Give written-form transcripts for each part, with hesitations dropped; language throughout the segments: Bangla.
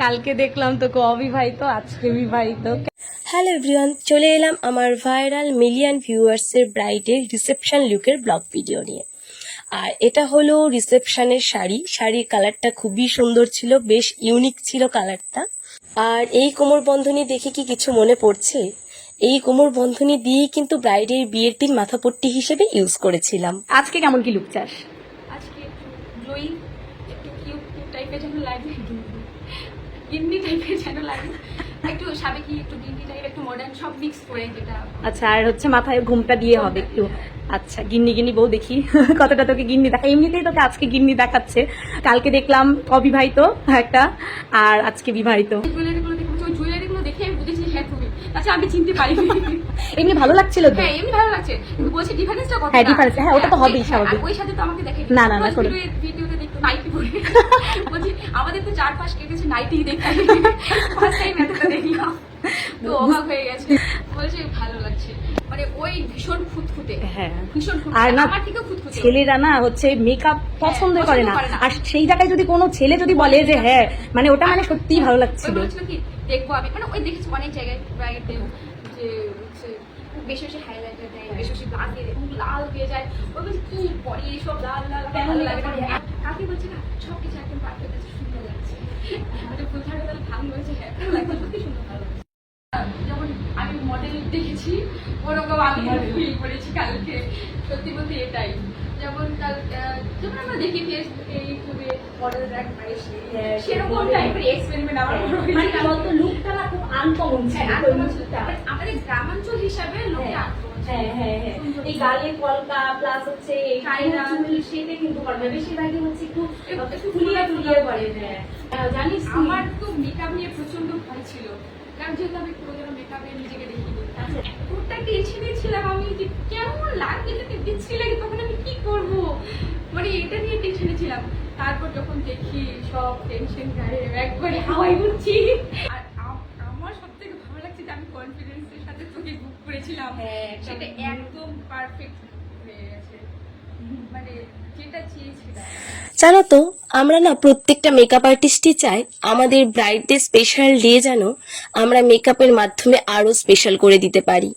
কালকে দেখলাম তোকে অবিবাহিত, আজকে বিবাহিত। হ্যালো এভরিওয়ান, চলে এলাম আমার ভাইরাল মিলিয়ন ভিউয়ার্সের ব্রাইডের রিসেপশন লুকের ব্লগ ভিডিও নিয়ে। আর এটা হলো রিসেপশনের শাড়ির কালারটা খুবই সুন্দর ছিল, বেশ ইউনিক ছিল কালারটা। আর এই কোমর বন্ধনী দেখে কি কিছু মনে পড়ছে? এই কোমর বন্ধনী দিয়েই কিন্তু ব্রাইডের বিয়ের দিন মাথাপট্টি হিসেবে ইউজ করেছিলাম। আজকে কেমন কি লুক চাস? আজকে একটু গ্লোয়িং, একটু কিউট টাইপের যেন লাগে, গিন্নি টাইপের যেন লাগে, একটু সাবেকি, একটু গিন্নি টাইপ, একটু মডার্ন, সব মিক্স করে যেটা। আচ্ছা, আর হচ্ছে মাথায় ঘুমটা দিয়ে হবে একটু। আচ্ছা, গিন্নি গিন্নি বউ দেখি কতটা তোকে গিন্নি দেখা। এমনিতেই তোকে আজকে গিন্নি দেখাচ্ছে, কালকে দেখলাম অবিবাহিত একটা, আর আজকে বিবাহিত। জুয়েলারিগুলো দেখে, ওই জুয়েলারিগুলো দেখে আমি বুঝেছি হ্যাঁ তুমি। আচ্ছা, আমি চিনতে পারিনি। এমনি ভালো লাগছিল তো? হ্যাঁ, এমনি ভালো লাগছে, কিন্তু বলছি ডিফারেন্সটা কত? হ্যাঁ, difference, হ্যাঁ, ওটা তো হবেই স্বাভাবিক। ওই সাথে তো আমাকে দেখে না, না, না, কোনো। ভিডিওতে দেখতো নাইটি পরে। বলছি আমাদের তো 4-5 কেটেছে নাইটি দেখে, ফার্স্ট টাইম এতটা দেখলাম, তো অবাক হয়ে গেছে। বলছে ভালো লাগছে, মানে ওই ভীষণ ফুটফুটে। হ্যাঁ, ভীষণ আর ফুটফুটে, না, আমার থেকেও ফুটফুটে। ছেলেরা না হচ্ছে মেকআপ পছন্দ পছন্দ করে না, করে না। আর সেই জায়গায় যদি কোনো ছেলে যদি বলে যে হ্যাঁ, মানে ওটা মানে সত্যিই ভালো লাগছিল। ওই বলছিল কি দেখবো আমি, মানে ওই দেখেছি অনেক জায়গায় ব্রাইডে যে হচ্ছে বেশি বেশি হাইলাইটার দেয়, বেশি বেশি ব্লাশ দিয়ে দেয়, লাল হয়ে যায়। ওই বলছে কি পরে এইসব লাল লাল কেন লাগে? কাকে বলছে না সব কিছু একদম পারফেক্ট আছে, সুন্দর লাগছে। মানে ফুল থাকবে তাহলে ভালো হয়েছে, হ্যাঁ ভালো লাগছে, সত্যি সুন্দর ভালো লাগছে। যেমন আমি মডেল দেখেছি ওরকম আমি ফিল করেছি কালকে, সত্যি বলতে এটাই। যেমন যেমন আমরা দেখি ফেসবুকে, ইউটিউবে মডেল দেখ সেরকম টাইপের এক্সপেরিমেন্ট আমার বলতো লুকটা না খুব আনকমন ছিল। আমাদের গ্রামাঞ্চল হিসাবে লোকটা হ্যাঁ হ্যাঁ হ্যাঁ, এই গালে কলকা প্লাস হচ্ছে কায়রা, সেটা কিন্তু করে না, বেশিরভাগই হচ্ছে একটু একটু ফুলিয়ে ফুলিয়ে করে। হ্যাঁ, জানিস আমার তো মেকআপ নিয়ে প্রচন্ড ভয় ছিল, কারণ যেহেতু আমি কোনোদিনও মেকআপে নিজেকে দেখিনি। এতটা টেনশনে ছিলাম আমি যে কেমন লাগবে, যদি বিচ্ছিরি লাগে তখন আমি কি করব, মানে এটা নিয়ে টেনশনে ছিলাম। তারপর যখন দেখি সব টেনশন গায়ে একবারে হাওয়াই উঠছি। আর আমার সব থেকে ভালো লাগছে যে আমি কনফিডেন্সের সাথে তোকে বুক করেছিলাম, সেটা একদম পারফেক্ট হয়ে গেছে, মানে যেটা চেয়েছিলাম। জানো তো, আমরা না প্রত্যেকটা মেকআপ আর্টিস্টই চাই আমাদের ব্রাইডদের স্পেশাল ডে যেন আমরা মেকআপের মাধ্যমে আরো স্পেশাল করে দিতে পারি।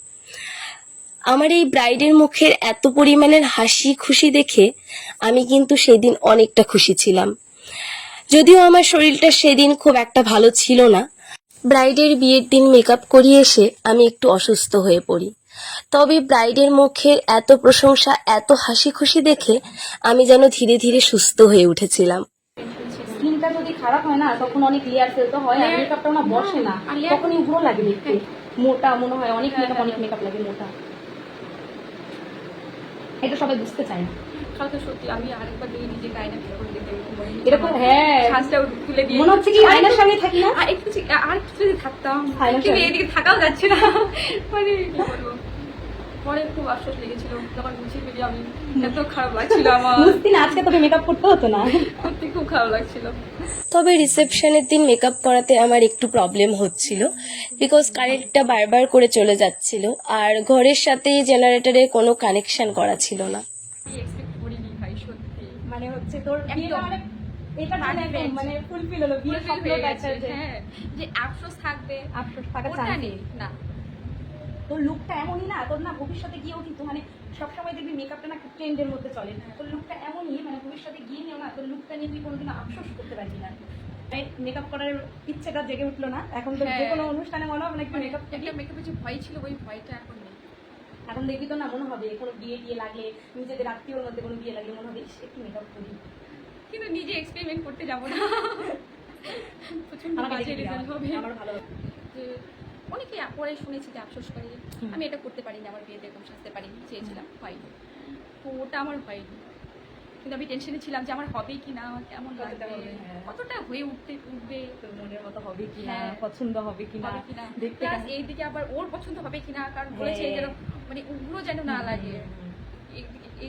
আমার এই ব্রাইডের মুখের এত পরিমাণের হাসি খুশি দেখে আমি কিন্তু সেদিন অনেকটা খুশি ছিলাম। যদিও আমার শরীরটা সেদিন খুব একটা ভালো ছিল না, ব্রাইডের বিয়ের দিন মেকআপ করিয়ে এসে আমি একটু অসুস্থ হয়ে পড়ি। তবে ব্রাইডের মুখের এত প্রশংসা, এত হাসি খুশি দেখে আমি যেন ধীরে ধীরে সুস্থ হয়ে উঠেছিলাম। স্কিনটা যদি খারাপ হয় না তখন অনেক লেয়ার ফেলতে হয়, আর মেকআপটা না বসে না, তখনই উগ্র লাগে দেখতে। মোটা মনে হয় অনেক মেকআপ লাগে মোটা, এটা সবাই বুঝতে চায় না। কালকে সত্যি আমি আরেকবার দিয়ে নিজেকে আয়না করে দেখতে এরকম, হ্যাঁ, শ্বাসটা তুলে দিয়ে মনে হচ্ছে কি আয়নার সামনে থাকি না, আর একটু যদি থাকতাম, আয়নার কিন্তু সামনে। এদিকে থাকাও যাচ্ছে না, মানে কি বলবো। পরে খুব আফসোস লেগেছিল যখন বুঝিয়ে পেয়ে আমি, এত খারাপ লাগছিল আমার, বুঝতি না আজকে তোকে মেকআপ করতে হতো না। সত্যি খুব খারাপ লাগছিল। তবে রিসেপশনের দিন মেকআপ করাতে আমার একটু প্রবলেম হচ্ছিল, বিকজ কারেন্টটা বারবার করে চলে যাচ্ছিল, আর ঘরের সাথে জেনারেটরের কোনো কানেকশন করা ছিল না। আমি এক্সপেক্ট করিনি ভাই, সত্যি মানে হচ্ছে তোর বিয়েটা মানে এটা মানে ফুলফিল হলো, বিয়ের ফুলফিল হয়ে গেছে। স্বপ্নটা। হ্যাঁ, যে আফসোস থাকবে আফসোস থাকা ওটা চান্স নেই না। তোর লুকটা এমনই না, তোর না ভবিষ্যতে গিয়েও কিন্তু মানে সবসময় দেখবি মেকআপটা না খুব ট্রেন্ডের মধ্যে চলে, তোর লুকটা এমনই মানে ভবিষ্যতে গিয়ে নিও না, তোর লুকটা নিয়ে তুই কোনোদিন আফসোস করতে পারবি না। মেকআপ করার ইচ্ছেটা জেগে উঠলো না এখন তো, যে কোনো অনুষ্ঠানে মনে হবে না একটু মেকআপ করবি। একটা মেকআপের যে ভয় ছিল, ওই ভয়টা এখন নেই। এখন দেখবি তো না মনে হবে কোনো বিয়ে টিয়ে লাগলে, নিজেদের আত্মীয়র মধ্যে কোনো বিয়ে লাগলে মনে হবে ইস, একটু মেকআপ করি, কিন্তু নিজে এক্সপেরিমেন্ট করতে যাবো না, প্রচন্ড আমাকে বাজে দেখবি, রেজাল্ট হবে। আমার ভালো লাগে। যে অনেকে পরে শুনেছি যে আফসোস করে যে আমি এটা করতে পারিনি, আমার বিয়েতে এরকম সাজতে পারিনি, চেয়েছিলাম হয়নি, তো ওটা আমার হয়নি। কিন্তু আমি টেনশনে ছিলাম যে আমার হবে কি না, আমার কেমন লাগবে, কতটা হয়ে উঠবে, তোর মনের মতো হবে কিনা, হ্যাঁ, পছন্দ হবে কিনা, হবে কিনা, দেখতে প্লাস এইদিকে আবার ওর পছন্দ হবে কিনা, কারণ বলেছে যেন মানে উগ্র যেন না লাগে।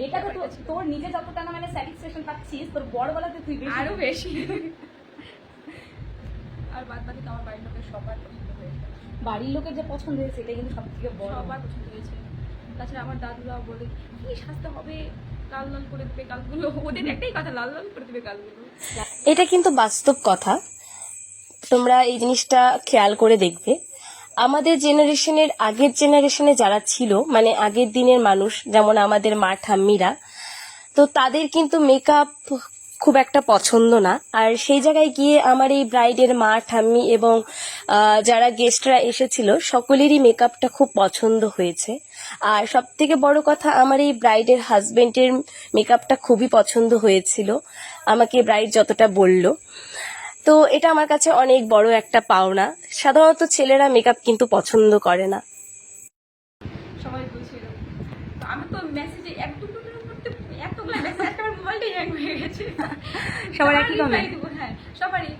এটা তো তোর নিজে যতটা না মানে স্যাটিসফ্যাকশন পাচ্ছিস, তোর বড় গলাতে তুই আরো বেশি। আর বাদ বাকি তো আমার বাড়ির লোকের সবার পছন্দ হয়েছে, বাড়ির লোকের যে পছন্দ হয়েছে এটাই কিন্তু সব থেকে বড়। সবার পছন্দ হয়েছে। তাছাড়া আমার দাদুরাও বলে কি সাজতে হবে, লাল লাল করে দেবে গালগুলো, ওদের একটাই কথা লাল লাল করে দেবে গালগুলো। এটা কিন্তু বাস্তব কথা। তোমরা এই জিনিসটা খেয়াল করে দেখবে, আমাদের জেনারেশনের আগের জেনারেশনে যারা ছিল, মানে আগের দিনের মানুষ, যেমন আমাদের মা ঠাম্মিরা, তো তাদের কিন্তু মেকআপ খুব একটা পছন্দ না। আর সেই জায়গায় গিয়ে আমার এই ব্রাইডের মা ঠাম্মি এবং যারা গেস্টরা এসেছিল সকলেরই মেকআপটা খুব পছন্দ হয়েছে। আর সব থেকে বড় কথা, আমার এই ব্রাইডের হাজবেন্ডের মেকআপটা খুবই পছন্দ হয়েছিল, আমাকে ব্রাইড যতটা বলল। তো এটা আমার কাছে অনেক বড় একটা পাওনা। সাধারণত ছেলেরা মেকআপ কিন্তু পছন্দ করে না। সবাই বলছে এরকম। তো আমি তো মেসেজে এতগুলো মেসেজ একটা আমার মোবাইলটাই হ্যাং হয়ে গেছে। সবার একই reply comment? দেবো, হ্যাঁ সবারই।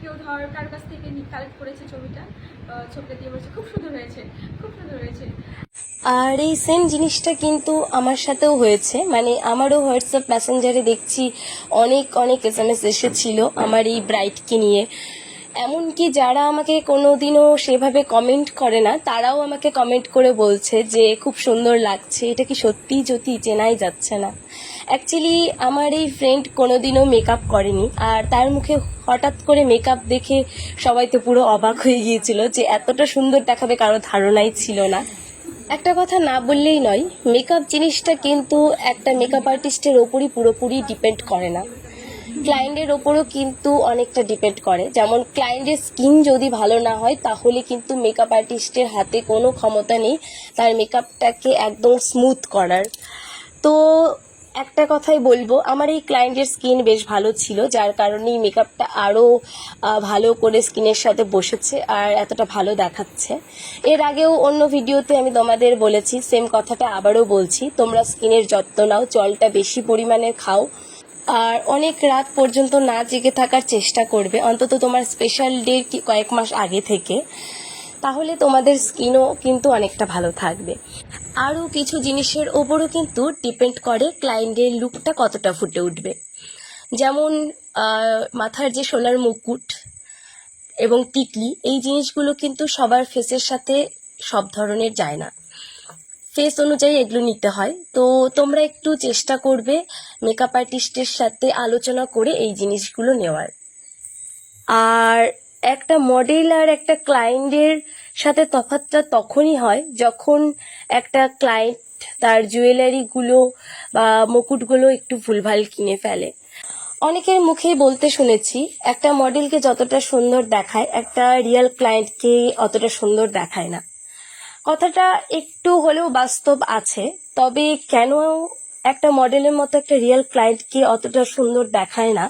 কেউ ধর কার কাছ থেকে কালেক্ট করেছে ছবিটা, ছবিটা দিয়ে বলছে খুব সুন্দর হয়েছে, খুব সুন্দর হয়েছে। আর এই সেম জিনিসটা কিন্তু আমার সাথেও হয়েছে, মানে আমারও হোয়াটসঅ্যাপ মেসেঞ্জারে দেখছি অনেক অনেক SMS এসেছিল আমার এই ব্রাইডকে নিয়ে। এমনকি যারা আমাকে কোনোদিনও সেভাবে কমেন্ট করে না, তারাও আমাকে কমেন্ট করে বলছে যে খুব সুন্দর লাগছে, এটা কি সত্যিই জ্যোতি, চেনাই যাচ্ছে না। অ্যাকচুয়ালি আমার এই ফ্রেন্ড কোনোদিনও মেকআপ করেনি, আর তার মুখে হঠাৎ করে মেকআপ দেখে সবাই তো পুরো অবাক হয়ে গিয়েছিল যে এতটা সুন্দর দেখাবে কারো ধারণাই ছিল না। একটা কথা না বললেই নয়, মেকআপ জিনিসটা কিন্তু একটা মেকআপ আর্টিস্টের ওপরই পুরোপুরি ডিপেন্ড করে না, ক্লায়েন্টের ওপরও কিন্তু অনেকটা ডিপেন্ড করে। যেমন ক্লায়েন্টের স্কিন যদি ভালো না হয়, তাহলে কিন্তু মেকআপ আর্টিস্টের হাতে কোনো ক্ষমতা নেই তার মেকআপটাকে একদম স্মুথ করার। তো একটা কথাই বলবো, আমার এই ক্লায়েন্টের স্কিন বেশ ভালো ছিল, যার কারণেই মেকআপটা আরও ভালো করে স্কিনের সাথে বসেছে আর এতটা ভালো দেখাচ্ছে। এর আগেও অন্য ভিডিওতে আমি তোমাদের বলেছি, সেম কথাটা আবারও বলছি, তোমরা স্কিনের যত্ন নাও, জলটা বেশি পরিমাণে খাও, আর অনেক রাত পর্যন্ত না জেগে থাকার চেষ্টা করবে, অন্তত তোমার স্পেশাল ডে কয়েক মাস আগে থেকে, তাহলে তোমাদের স্কিনও কিন্তু অনেকটা ভালো থাকবে। আরও কিছু জিনিসের ওপরও কিন্তু ডিপেন্ড করে ক্লায়েন্টের লুকটা কতটা ফুটে উঠবে। যেমন মাথার যে সোনার মুকুট এবং টিকলি, এই জিনিসগুলো কিন্তু সবার ফেসের সাথে সব ধরনের যায় না, ফেস অনুযায়ী এগুলো নিতে হয়। তো তোমরা একটু চেষ্টা করবে মেকআপ আর্টিস্টের সাথে আলোচনা করে এই জিনিসগুলো নেওয়ার। আর একটা মডেল আর একটা ক্লায়েন্টের সাথে তফাৎটা তখনই হয় যখন একটা ক্লায়েন্ট তার জুয়েলারিগুলো বা মুকুটগুলো একটু ভুলভাল কিনে ফেলে। অনেকের মুখেই বলতে শুনেছি, একটা মডেলকে যতটা সুন্দর দেখায়, একটা রিয়েল ক্লায়েন্টকে অতটা সুন্দর দেখায় না। কথাটা একটু হলেও বাস্তব আছে, তবে কেন একটা মডেলের মতো একটা রিয়েল ক্লায়েন্টকে অতটা সুন্দর দেখায় না,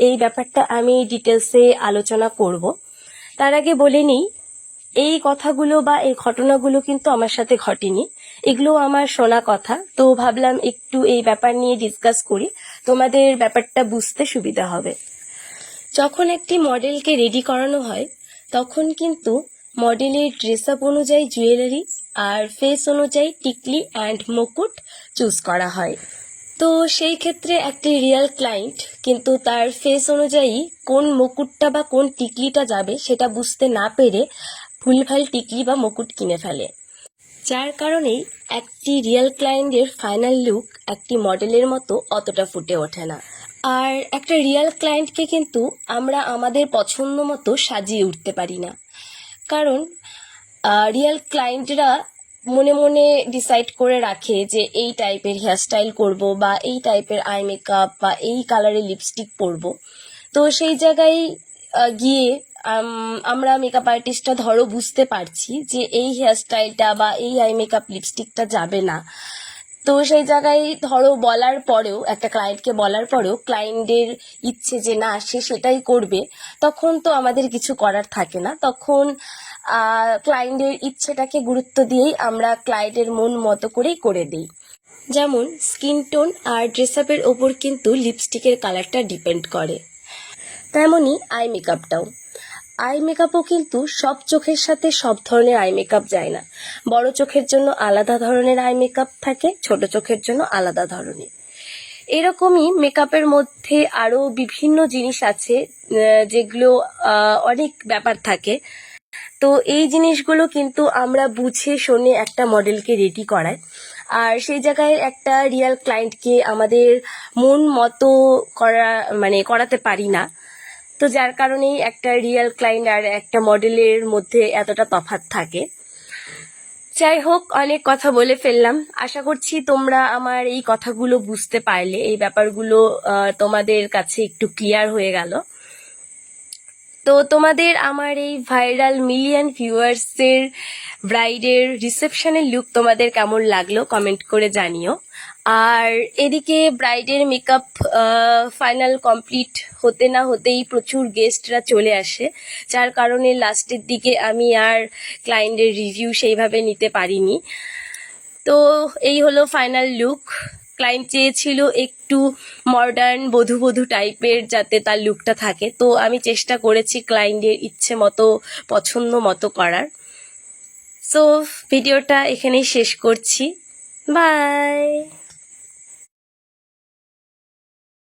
এই ব্যাপারটা আমি ডিটেলসে আলোচনা করব। তার আগে বলে নিই, এই কথাগুলো বা এই ঘটনাগুলো কিন্তু আমার সাথে ঘটেনি, এগুলো আমার শোনা কথা। তো ভাবলাম একটু এই ব্যাপার নিয়ে ডিসকাস করি, তোমাদের ব্যাপারটা বুঝতে সুবিধা হবে। যখন একটি মডেলকে রেডি করানো হয়, তখন কিন্তু মডেলের ড্রেস আপ অনুযায়ী জুয়েলারি আর ফেস অনুযায়ী টিকলি অ্যান্ড মুকুট চুজ করা হয়। তো সেই ক্ষেত্রে একটি রিয়েল ক্লায়েন্ট কিন্তু তার ফেস অনুযায়ী কোন মুকুটটা বা কোন টিকলিটা যাবে সেটা বুঝতে না পেরে ভুলভাল টিকলি বা মুকুট কিনে ফেলে, যার কারণেই একটি রিয়েল ক্লায়েন্টের ফাইনাল লুক একটি মডেলের মতো অতটা ফুটে ওঠে না। আর একটা রিয়েল ক্লায়েন্টকে কিন্তু আমরা আমাদের পছন্দ মতো সাজিয়ে উঠতে পারি না, কারণ রিয়েল ক্লায়েন্টরা মনে মনে ডিসাইড করে রাখে যে এই টাইপের হেয়ারস্টাইল করব বা এই টাইপের আই মেকআপ বা এই কালারের লিপস্টিক পরব। তো সেই জায়গায় গিয়ে আমরা মেকআপ আর্টিস্টরা ধরো বুঝতে পারছি যে এই হেয়ারস্টাইলটা বা এই আই মেকআপ লিপস্টিকটা যাবে না। তো সেই জায়গায় ধরো বলার পরেও, একটা ক্লায়েন্টকে বলার পরেও ক্লায়েন্টের ইচ্ছে যে না সে সেটাই করবে, তখন তো আমাদের কিছু করার থাকে না। তখন ক্লায়েন্টের ইচ্ছেটাকে গুরুত্ব দিয়েই আমরা ক্লায়েন্টের মন মতো করেই করে দিই। যেমন স্কিন টোন আর ড্রেস আপের ওপর কিন্তু লিপস্টিকের কালারটা ডিপেন্ড করে, তেমনই আই মেকআপটাও। আই মেকআপও কিন্তু সব চোখের সাথে সব ধরনের আই মেকআপ যায় না। বড় চোখের জন্য আলাদা ধরনের আই মেকআপ থাকে, ছোট চোখের জন্য আলাদা ধরনের। এরকমই মেকআপের মধ্যে আরও বিভিন্ন জিনিস আছে যেগুলো অনেক ব্যাপার থাকে। তো এই জিনিসগুলো কিন্তু আমরা বুঝে শুনে একটা মডেলকে রেডি করাই, আর সেই জায়গায় একটা রিয়েল ক্লায়েন্টকে আমাদের মন মতো করাতে পারি না। তো যার কারণেই একটা রিয়েল ক্লায়েন্ট আর একটা মডেলের মধ্যে এতটা তফাৎ থাকে। যাই হোক, অনেক কথা বলে ফেললাম। আশা করছি তোমরা আমার এই কথাগুলো বুঝতে পারলে, এই ব্যাপারগুলো তোমাদের কাছে একটু ক্লিয়ার হয়ে গেল। তো তোমাদের আমার এই ভাইরাল মিলিয়ন ভিউয়ার্সের ব্রাইডের রিসেপশনের লুক তোমাদের কেমন লাগলো কমেন্ট করে জানিও। আর এদিকে ব্রাইডের মেকআপ ফাইনাল কমপ্লিট হতে না হতেই প্রচুর গেস্টরা চলে আসে, যার কারণে লাস্টের দিকে আমি আর ক্লায়েন্টের রিভিউ সেইভাবে নিতে পারিনি। তো এই হলো ফাইনাল লুক। ক্লায়েন্ট চেয়েছিল একটু মডার্ন বধূ বধূ টাইপের যাতে তার লুকটা থাকে, তো আমি চেষ্টা করেছি ক্লায়েন্টের ইচ্ছে মতো পছন্দ মতো করার। সো ভিডিওটা এখানেই শেষ করছি। বাই।